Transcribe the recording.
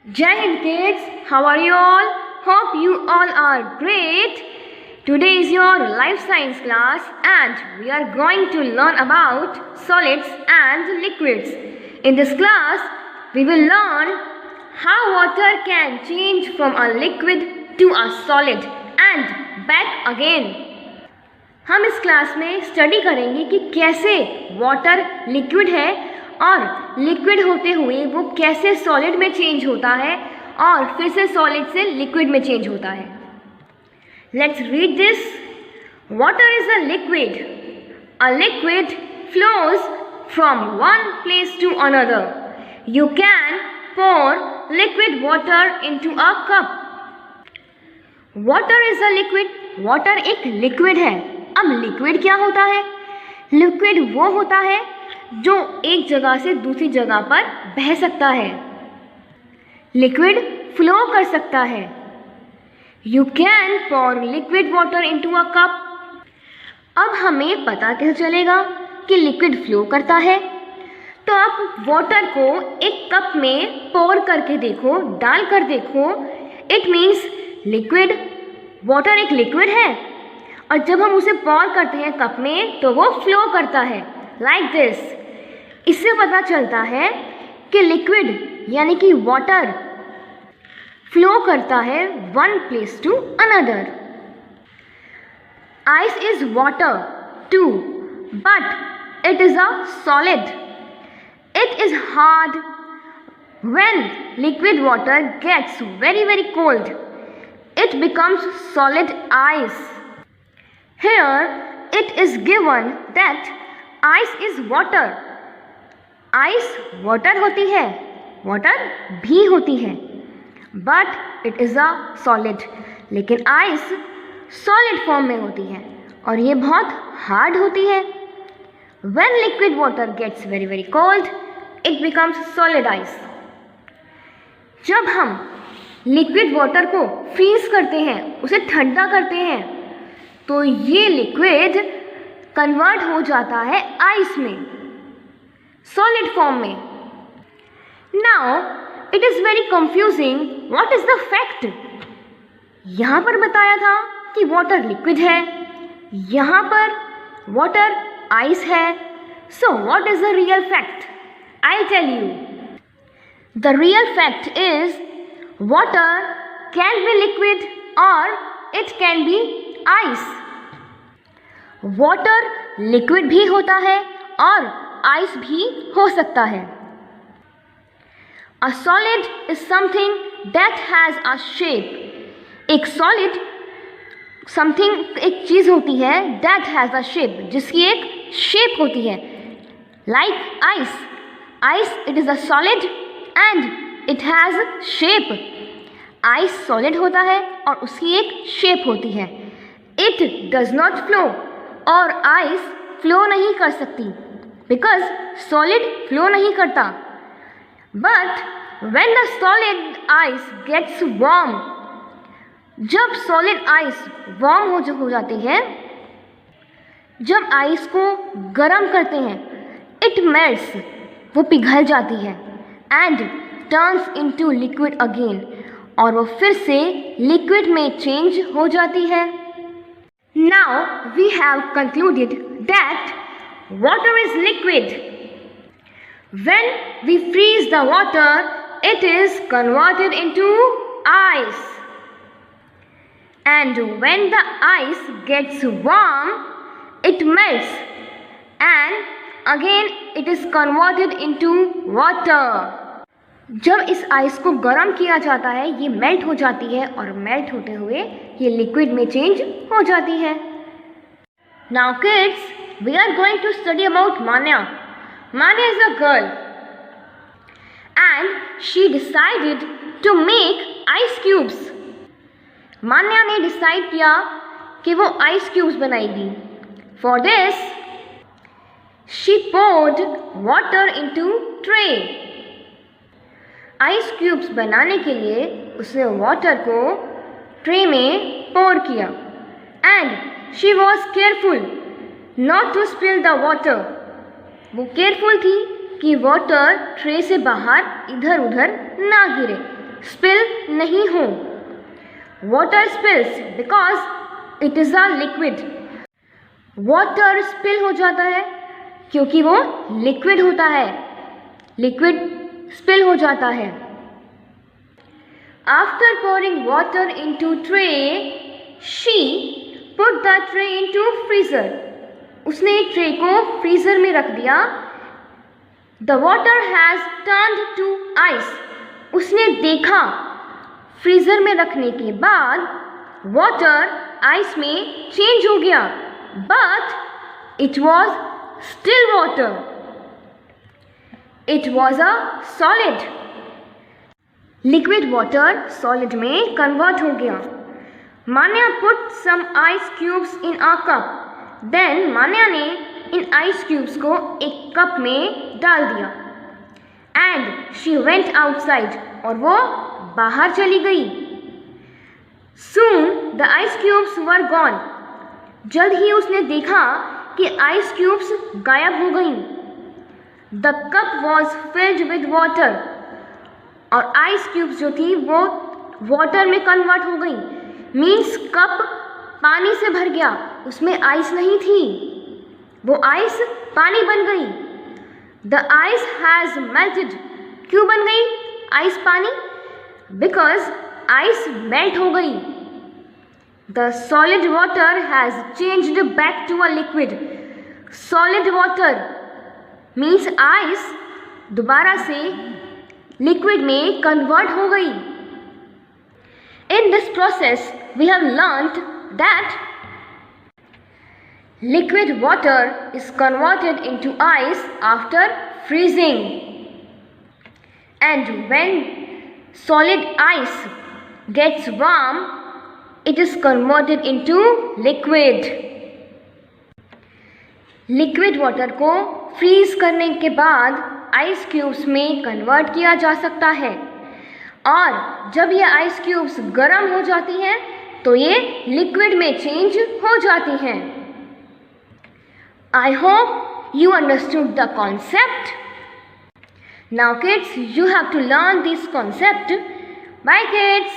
Jai Hind kids, how are you all? Hope you all are great. Today is your life science class and we are going to learn about solids and liquids. In this class, we will learn how water can change from a liquid to a solid and back again. हम इस class में study करेंगे कि कैसे water liquid है और liquid होते हुए वो कैसे सॉलिड में चेंज होता है और फिर से सॉलिड से लिक्विड में चेंज होता है. Let's read this. Water is a liquid. A liquid flows from one place to another. You can pour liquid water into a cup. Water is a liquid. Water एक liquid है. अब liquid क्या होता है? Liquid वो होता है जो एक जगह से दूसरी जगह पर बह सकता है. लिक्विड फ्लो कर सकता है. You can pour liquid water into a cup. अब हमें पता कैसे चलेगा कि लिक्विड फ्लो करता है? तो आप वाटर को एक कप में पोर करके देखो, डाल कर देखो. इट मीन्स लिक्विड, वाटर एक लिक्विड है और जब हम उसे पोर करते हैं कप में तो वो फ्लो करता है लाइक दिस. इससे पता चलता है कि लिक्विड यानी कि वाटर फ्लो करता है one place to another. Ice is water too but it is a solid. It is hard when liquid water gets very very cold. It becomes solid ice. Here it is given that ice is water. Ice water होती है, water भी होती है, but it is a solid. लेकिन ice solid form में होती है और ये बहुत hard होती है. When liquid water gets very very cold, it becomes solid ice. जब हम liquid water को freeze करते हैं, उसे ठंडा करते हैं, तो ये लिक्विड कन्वर्ट हो जाता है आइस में, सॉलिड फॉर्म में. Now it is very confusing. What is the fact? यहाँ पर बताया था कि वाटर लिक्विड है, यहाँ पर वाटर आइस है. So what is the real fact? I tell you. The real fact is water can be liquid और it can be ice. Water liquid भी होता है और आइस भी हो सकता है. A solid is something that has a shape. एक सॉलिड समथिंग एक चीज़ होती है दैट हैज़ अ शेप, जिसकी एक शेप होती है. Like ice. Ice it is a solid and it has shape. Ice solid होता है और उसकी एक शेप होती है. इट डज नॉट फ्लो और आइस फ्लो नहीं कर सकती बिकॉज सॉलिड फ्लो नहीं करता. But when the solid ice gets warm, जब सॉलिड आइस वार्म हो जाती है, जब आइस को गर्म करते हैं, इट मेल्ट्स, वो पिघल जाती है and turns into liquid again, और वो फिर से लिक्विड में चेंज हो जाती है. Now we have concluded that water is liquid. When we freeze the water, it is converted into ice. And when the ice gets warm, it melts. And again it is converted into water. जब इस ice को गर्म किया जाता है, ये melt हो जाती है और मेल्ट होते हुए ये लिक्विड में चेंज हो जाती है. Now kids, we are going to study about Manya. Manya is a girl and she decided to make ice cubes. Manya ने डिसाइड किया कि वो आइस क्यूब्स बनाएगी. For this she poured water into tray. Ice cubes बनाने के लिए उसने वाटर को ट्रे में पोर किया and she was careful not to spill the water. वो केयरफुल थी कि वाटर ट्रे से बाहर इधर उधर ना गिरे. स्पिल नहीं हो। Water spills because it is a liquid. Water spill हो जाता है क्योंकि वो लिक्विड होता है। लिक्विड स्पिल हो जाता है। After pouring water into tray, she put the tray into freezer. उसने ट्रे को फ्रीज़र में रख दिया। The water has turned to ice. उसने देखा फ्रीज़र में रखने के बाद वाटर आइस में चेंज हो गया, but it was still water. It was a solid. Liquid water solid में कन्वर्ट हो गया। Manya put some ice cubes in a cup. Then Manya ने इन आइस क्यूब्स को एक कप में डाल दिया। एंड शी वेंट आउटसाइड, और वो बाहर चली गई। Soon the ice cubes were gone. जल्द ही उसने देखा कि आइस क्यूब्स गायब हो गई। The cup was filled with water, और आइस क्यूब्स जो थी वो वाटर में कन्वर्ट हो गई। मीन्स कप पानी से भर गया, उसमें आइस नहीं थी, वो आइस पानी बन गई। The ice has melted. क्यों बन गई आइस पानी? बिकॉज आइस मेल्ट हो गई। The solid water has changed back to a liquid. Solid water means ice दोबारा से लिक्विड में कन्वर्ट हो गई। In this process, we have learnt that liquid water is converted into ice after freezing. And when solid ice gets warm, it is converted into liquid. Liquid water को freeze करने के बाद ice cubes में convert किया जा सकता है, और जब ये आइस क्यूब्स गर्म हो जाती हैं तो ये लिक्विड में चेंज हो जाती हैं। I hope you understood the concept. Now kids, you have to learn this concept. Bye kids.